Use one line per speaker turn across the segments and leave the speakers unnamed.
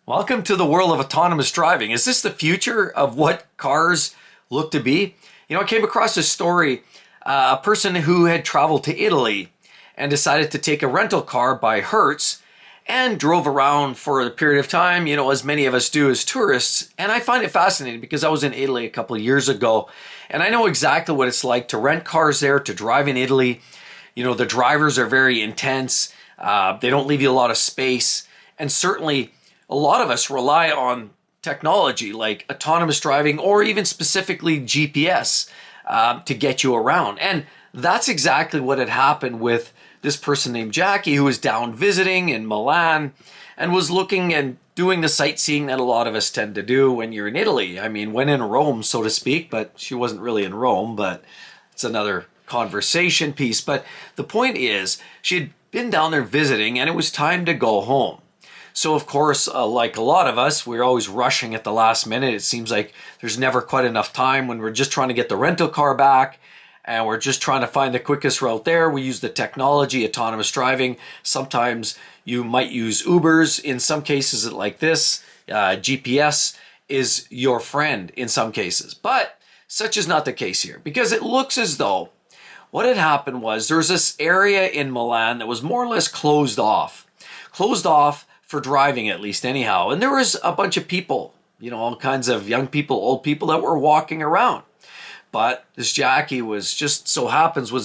Welcome to the world of autonomous driving. Is this the future of what cars look to be? I came across a story, a person who had traveled to Italy and decided to take a rental car by Hertz and drove around for a period of time, as many of us do as tourists. And I find it fascinating because I was in Italy a couple of years ago and I know exactly what it's like to rent cars there, to drive in Italy. The drivers are very intense. They don't leave you a lot of space. And certainly a lot of us rely on technology like autonomous driving or even specifically GPS to get you around. And that's exactly what had happened with this person named Jackie, who was down visiting in Milan and was looking and doing the sightseeing that a lot of us tend to do when you're in Italy. I mean, when in Rome, so to speak, but she wasn't really in Rome, but it's another conversation piece. But the point is, she had been down there visiting and it was time to go home. So of course, like a lot of us, we're always rushing at the last minute. It seems like there's never quite enough time when we're just trying to get the rental car back and we're just trying to find the quickest route there. We use the technology, autonomous driving. Sometimes you might use Ubers. In some cases like this, GPS is your friend in some cases. But such is not the case here because it looks as though what had happened was there was this area in Milan that was more or less closed off for driving, at least anyhow. And there was a bunch of people, all kinds of young people, old people that were walking around. But this Jackie was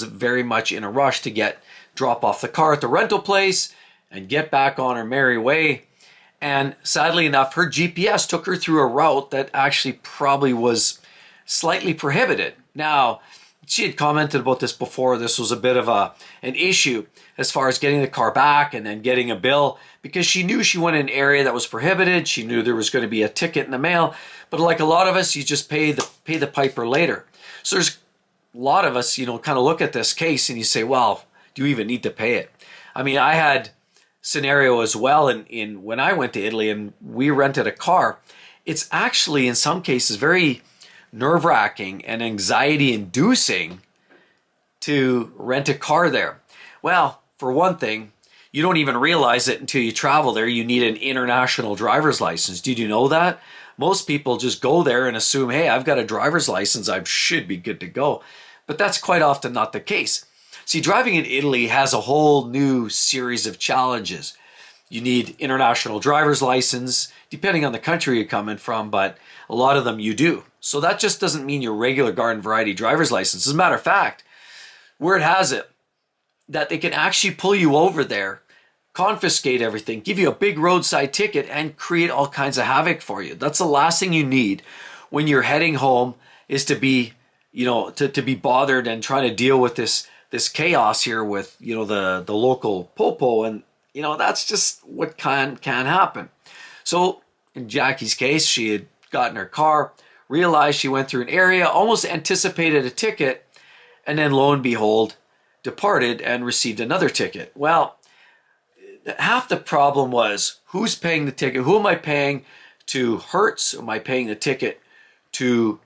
very much in a rush to drop off the car at the rental place and get back on her merry way. And sadly enough, her GPS took her through a route that actually probably was slightly prohibited. Now, she had commented about this before. This was a bit of an issue as far as getting the car back and then getting a bill because she knew she went in an area that was prohibited. She knew there was going to be a ticket in the mail. But like a lot of us, you just pay the piper later. So there's a lot of us, kind of look at this case and you say, well, do you even need to pay it? I mean, I had scenario as well in when I went to Italy and we rented a car. It's actually in some cases very nerve-wracking and anxiety-inducing to rent a car there. Well, for one thing, you don't even realize it until you travel there. You need an international driver's license. Did you know that? Most people just go there and assume, hey, I've got a driver's license, I should be good to go. But that's quite often not the case. See, driving in Italy has a whole new series of challenges. You need international driver's license, depending on the country you're coming from, but a lot of them you do. So that just doesn't mean your regular garden variety driver's license. As a matter of fact, word has it that they can actually pull you over there, confiscate everything, give you a big roadside ticket, and create all kinds of havoc for you. That's the last thing you need when you're heading home is to be, to be bothered and trying to deal with this chaos here with, the local popo. And, that's just what can happen. So in Jackie's case, she had gotten her car, realized she went through an area, almost anticipated a ticket, and then lo and behold, departed and received another ticket. Well, half the problem was who's paying the ticket? Who am I paying to Hertz? Am I paying the ticket to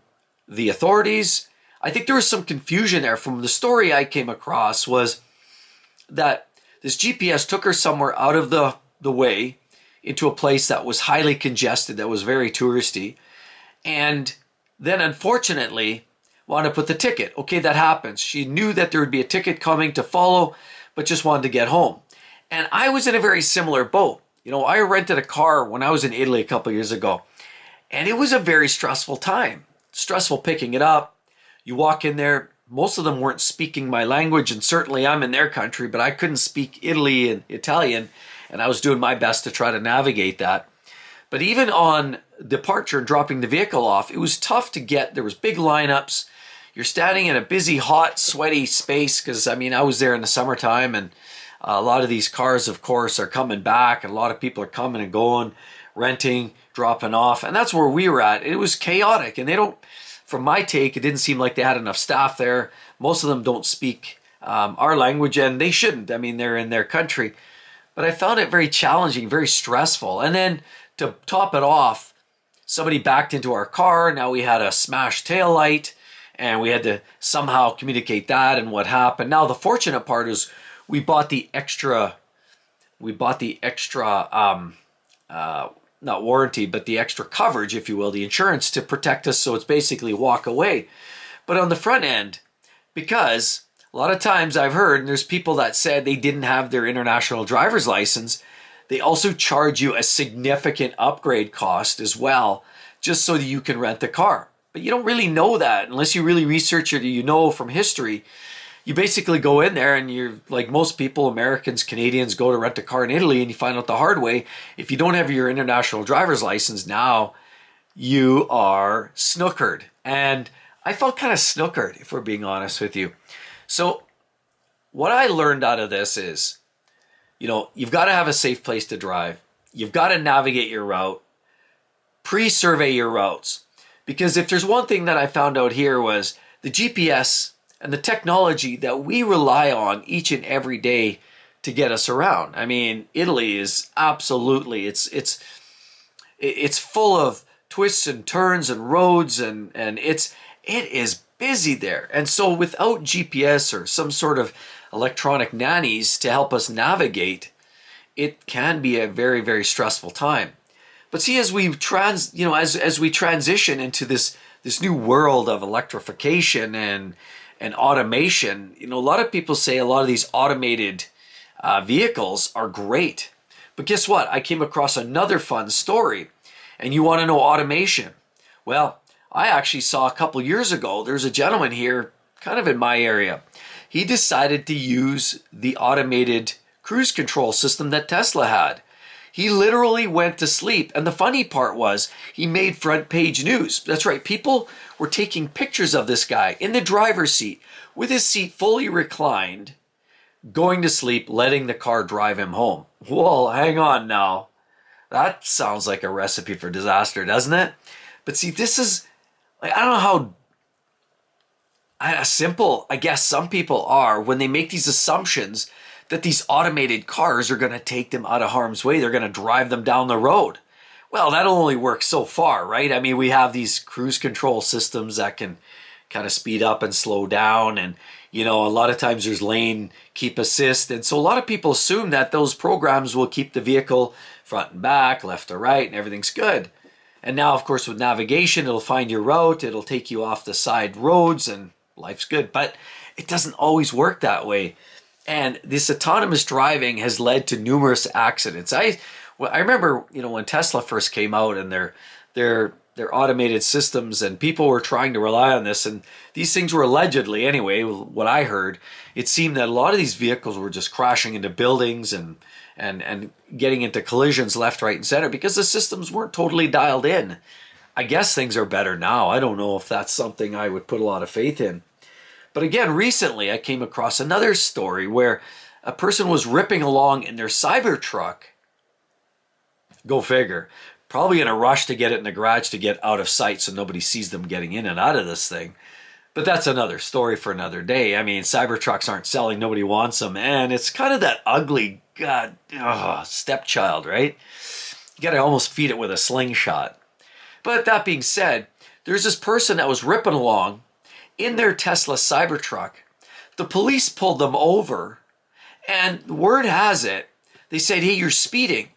the authorities? I think there was some confusion there. From the story I came across was that this GPS took her somewhere out of the way into a place that was highly congested, that was very touristy, and then unfortunately wanted to put the ticket. Okay, that happens. She knew that there would be a ticket coming to follow, but just wanted to get home. And I was in a very similar boat. I rented a car when I was in Italy a couple of years ago, and it was a very stressful time. Stressful picking it up. You walk in there, most of them weren't speaking my language, and certainly I'm in their country, but I couldn't speak Italy and Italian, and I was doing my best to try to navigate that. But even on departure and dropping the vehicle off, it was tough to get. There was big lineups. You're standing in a busy, hot, sweaty space because, I was there in the summertime and a lot of these cars, of course, are coming back and a lot of people are coming and going, renting, dropping off. And that's where we were at. It was chaotic and from my take, it didn't seem like they had enough staff there. Most of them don't speak our language and they shouldn't. They're in their country. But I found it very challenging, very stressful. And then to top it off, somebody backed into our car. Now we had a smashed tail light and we had to somehow communicate that and what happened. Now the fortunate part is we bought the extra not warranty, but the extra coverage, if you will, the insurance to protect us. So it's basically walk away. But on the front end, because a lot of times I've heard, and there's people that said they didn't have their international driver's license, they also charge you a significant upgrade cost as well, just so that you can rent the car. But you don't really know that unless you really research it or you know from history. You basically go in there and you're like most people, Americans, Canadians, go to rent a car in Italy and you find out the hard way. If you don't have your international driver's license, now you are snookered. And I felt kind of snookered, if we're being honest with you. So what I learned out of this is, you've got to have a safe place to drive. You've got to navigate your route, pre-survey your routes. Because if there's one thing that I found out here was the GPS and the technology that we rely on each and every day to get us around. I mean, Italy is absolutely, it's full of twists and turns and roads and it is busy there. And so without GPS or some sort of electronic nannies to help us navigate, it can be a very, very stressful time. But see, as we as we transition into this new world of electrification and automation, a lot of people say a lot of these automated vehicles are great. But guess what? I came across another fun story. And you want to know automation? Well, I actually saw a couple years ago, there's a gentleman here kind of in my area. He decided to use the automated cruise control system that Tesla had. He literally went to sleep. And the funny part was he made front page news. That's right. People were taking pictures of this guy in the driver's seat with his seat fully reclined, going to sleep, letting the car drive him home. Well, hang on now. That sounds like a recipe for disaster, doesn't it? But see, this is, I don't know how simple, I guess, some people are when they make these assumptions that these automated cars are going to take them out of harm's way. They're going to drive them down the road. Well, that'll only work so far, right? I mean, we have these cruise control systems that can kind of speed up and slow down. And, a lot of times there's lane keep assist. And so a lot of people assume that those programs will keep the vehicle front and back, left to right, and everything's good. And now, of course, with navigation, it'll find your route. It'll take you off the side roads and life's good. But it doesn't always work that way. And this autonomous driving has led to numerous accidents. I remember, when Tesla first came out and their automated systems and people were trying to rely on this, and these things were allegedly, anyway, what I heard, it seemed that a lot of these vehicles were just crashing into buildings and getting into collisions left, right, and center because the systems weren't totally dialed in. I guess things are better now. I don't know if that's something I would put a lot of faith in. But again, recently I came across another story where a person was ripping along in their Cybertruck. Go figure. Probably in a rush to get it in the garage to get out of sight so nobody sees them getting in and out of this thing. But that's another story for another day. I mean, Cybertrucks aren't selling. Nobody wants them. And it's kind of that ugly, stepchild, right? You got to almost feed it with a slingshot. But that being said, there's this person that was ripping along in their Tesla Cybertruck. The police pulled them over, and word has it, they said, hey, you're speeding.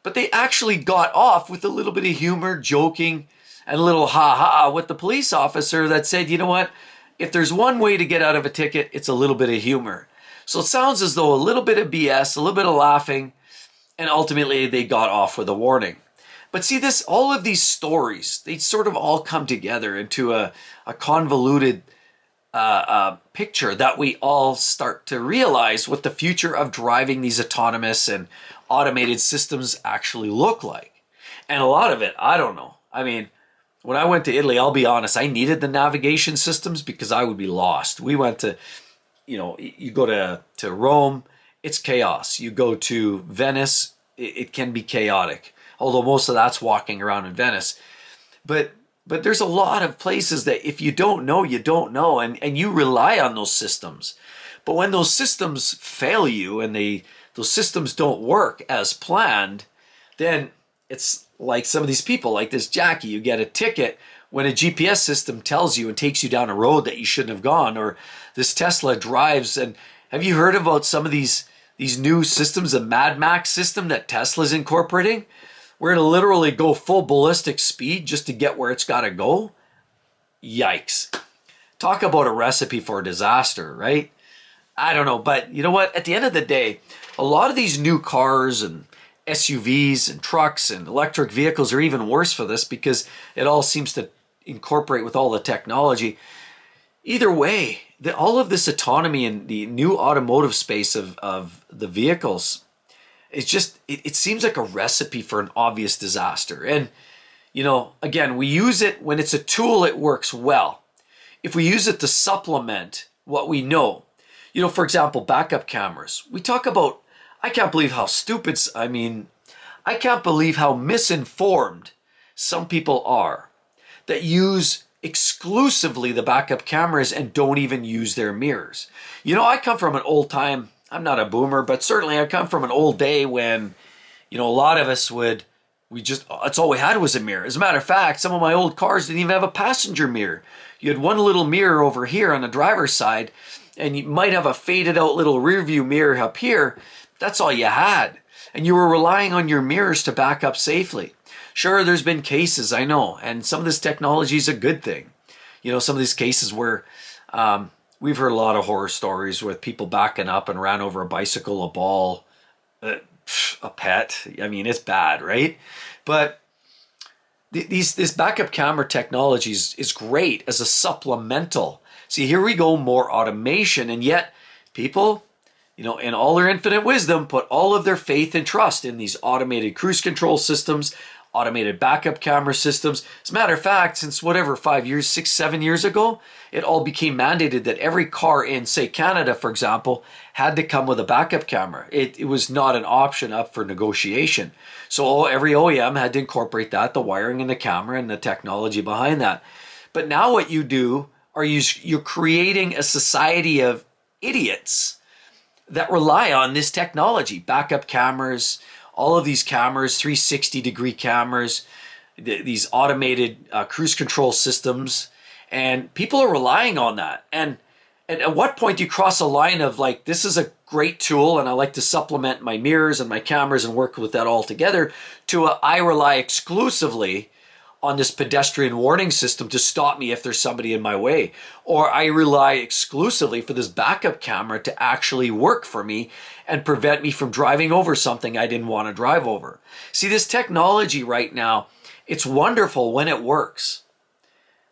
But they actually got off with a little bit of humor, joking, and a little ha-ha with the police officer that said, you know what, if there's one way to get out of a ticket, it's a little bit of humor. So it sounds as though a little bit of BS, a little bit of laughing, and ultimately they got off with a warning. But see, all of these stories, they sort of all come together into a convoluted picture that we all start to realize what the future of driving these autonomous and automated systems actually look like. And a lot of it, I don't know. I mean, when I went to Italy, I'll be honest, I needed the navigation systems because I would be lost. We went to, you go to Rome, it's chaos. You go to Venice, it can be chaotic. Although most of that's walking around in Venice. But there's a lot of places that if you don't know, you don't know. And you rely on those systems. But when those systems fail you and those systems don't work as planned, then it's like some of these people, like this Jackie, you get a ticket when a GPS system tells you and takes you down a road that you shouldn't have gone. Or this Tesla drives. And have you heard about some of these new systems, the Mad Max system that Tesla's incorporating? where it'll literally go full ballistic speed just to get where it's got to go. Yikes. Talk about a recipe for disaster, right? I don't know, but you know what? At the end of the day, a lot of these new cars and SUVs and trucks and electric vehicles are even worse for this because it all seems to incorporate with all the technology. Either way, all of this autonomy in the new automotive space of the vehicles, it seems like a recipe for an obvious disaster. And, again, we use it when it's a tool, it works well. If we use it to supplement what we know, for example, backup cameras. We talk about, I can't believe how I can't believe how misinformed some people are that use exclusively the backup cameras and don't even use their mirrors. I come from an old time, I'm not a boomer, but certainly I come from an old day when, a lot of us that's all we had was a mirror. As a matter of fact, some of my old cars didn't even have a passenger mirror. You had one little mirror over here on the driver's side, and you might have a faded out little rear view mirror up here. That's all you had. And you were relying on your mirrors to back up safely. Sure, there's been cases, I know, and some of this technology is a good thing. Some of these cases where we've heard a lot of horror stories with people backing up and ran over a bicycle, a ball, a pet. It's bad, right? But this backup camera technology is great as a supplemental. See, here we go, more automation, and yet people, in all their infinite wisdom, put all of their faith and trust in these automated cruise control systems, automated backup camera systems. As a matter of fact, since 5 years, 6, 7 years ago, it all became mandated that every car in, say, Canada, for example, had to come with a backup camera. It was not an option up for negotiation. So every OEM had to incorporate that, the wiring and the camera and the technology behind that. But now what you do are you're creating a society of idiots that rely on this technology, backup cameras, all of these cameras, 360-degree cameras, these automated cruise control systems, and people are relying on that. And at what point do you cross a line of this is a great tool and I like to supplement my mirrors and my cameras and work with that all together, to I rely exclusively on this pedestrian warning system to stop me if there's somebody in my way. Or I rely exclusively for this backup camera to actually work for me and prevent me from driving over something I didn't want to drive over. See, this technology right now, it's wonderful when it works.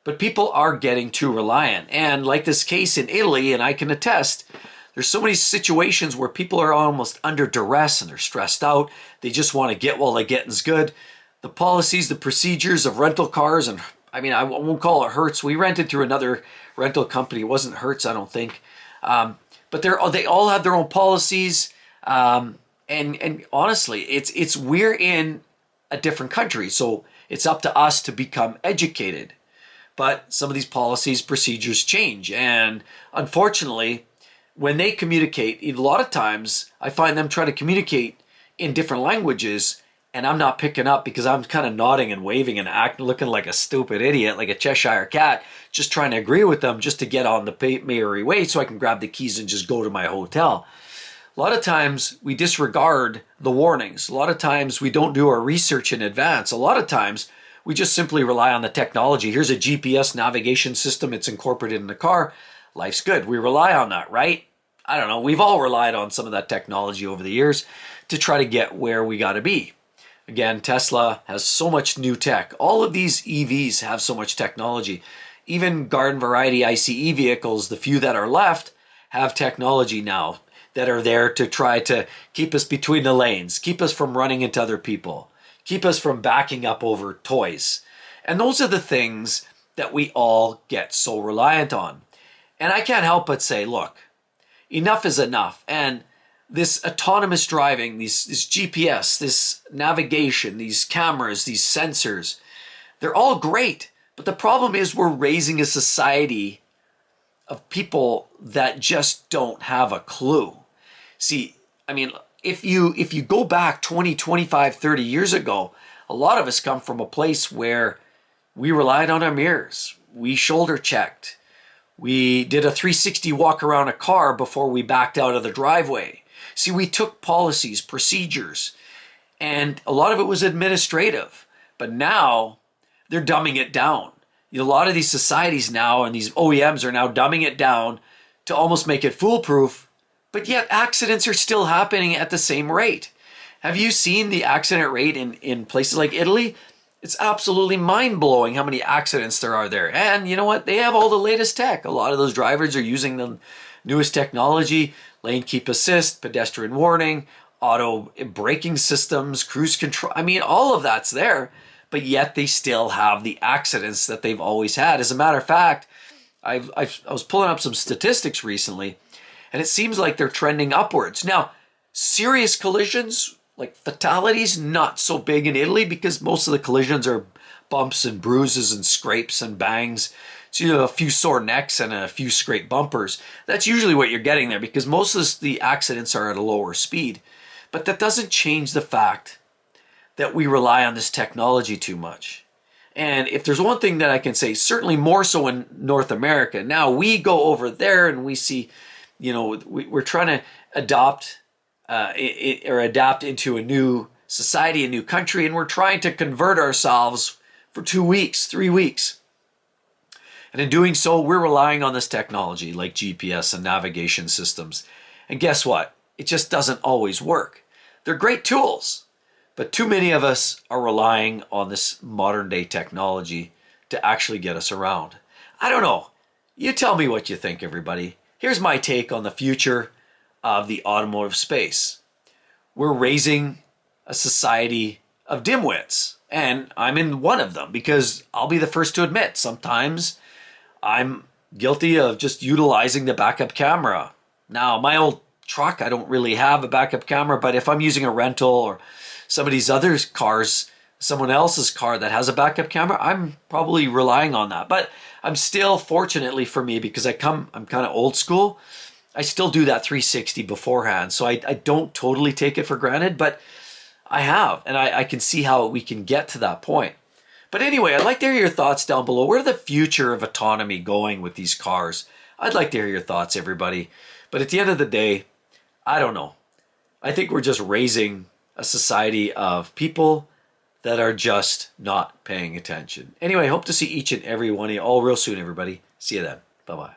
But people are getting too reliant. And like this case in Italy, and I can attest, there's so many situations where people are almost under duress and they're stressed out. They just want to get while the getting's good. The policies, the procedures of rental cars, and I won't call it Hertz. We rented through another rental company. It wasn't Hertz, I don't think. But they all have their own policies. And honestly, we're in a different country, so it's up to us to become educated. But some of these policies, procedures change. And unfortunately, when they communicate, a lot of times I find them trying to communicate in different languages, and I'm not picking up because I'm kind of nodding and waving and looking like a stupid idiot, like a Cheshire cat, just trying to agree with them just to get on the merry way so I can grab the keys and just go to my hotel. A lot of times we disregard the warnings. A lot of times we don't do our research in advance. A lot of times we just simply rely on the technology. Here's a GPS navigation system. It's incorporated in the car. Life's good. We rely on that, right? I don't know. We've all relied on some of that technology over the years to try to get where we got to be. Again, Tesla has so much new tech. All of these EVs have so much technology. Even garden variety ICE vehicles, the few that are left, have technology now that are there to try to keep us between the lanes, keep us from running into other people, keep us from backing up over toys. And those are the things that we all get so reliant on. And I can't help but say, look, enough is enough. And this autonomous driving, this GPS, this navigation, these cameras, these sensors, they're all great. But the problem is we're raising a society of people that just don't have a clue. See, if you go back 20, 25, 30 years ago, a lot of us come from a place where we relied on our mirrors. We shoulder checked. We did a 360 walk around a car before we backed out of the driveway. See, we took policies, procedures, And a lot of it was administrative. But now they're dumbing it down. A lot of these societies now and these OEMs are now dumbing it down to almost make it foolproof, but yet accidents are still happening at the same rate. Have you seen the accident rate in places like Italy? It's absolutely mind-blowing how many accidents there are there. And you know what? They have all the latest tech. A lot of those drivers are using the newest technology, lane keep assist, pedestrian warning, auto braking systems, cruise control. I mean, all of that's there, but yet they still have the accidents that they've always had. As a matter of fact, I was pulling up some statistics recently, and it seems like they're trending upwards. Now, serious collisions, like fatalities, not so big in Italy because most of the collisions are bumps and bruises and scrapes and bangs. So, a few sore necks and a few scraped bumpers. That's usually what you're getting there because most of the accidents are at a lower speed. But that doesn't change the fact that we rely on this technology too much. And if there's one thing that I can say, certainly more so in North America, now we go over there and we see, we're trying to adapt into a new society, a new country, and we're trying to convert ourselves for 2 weeks, 3 weeks. And in doing so, we're relying on this technology like GPS and navigation systems. And guess what? It just doesn't always work. They're great tools, but too many of us are relying on this modern day technology to actually get us around. I don't know. You tell me what you think, everybody. Here's my take on the future of the automotive space. We're raising a society of dimwits, and I'm in one of them because I'll be the first to admit sometimes I'm guilty of just utilizing the backup camera. Now, my old truck, I don't really have a backup camera, but if I'm using a rental or somebody's other cars, someone else's car that has a backup camera, I'm probably relying on that. But I'm still, fortunately for me, because I'm kind of old school, I still do that 360 beforehand. So I don't totally take it for granted, but I have, and I can see how we can get to that point. But anyway, I'd like to hear your thoughts down below. Where the future of autonomy going with these cars? I'd like to hear your thoughts, everybody. But at the end of the day, I don't know. I think we're just raising a society of people that are just not paying attention. Anyway, hope to see each and every one of you all real soon, everybody. See you then. Bye-bye.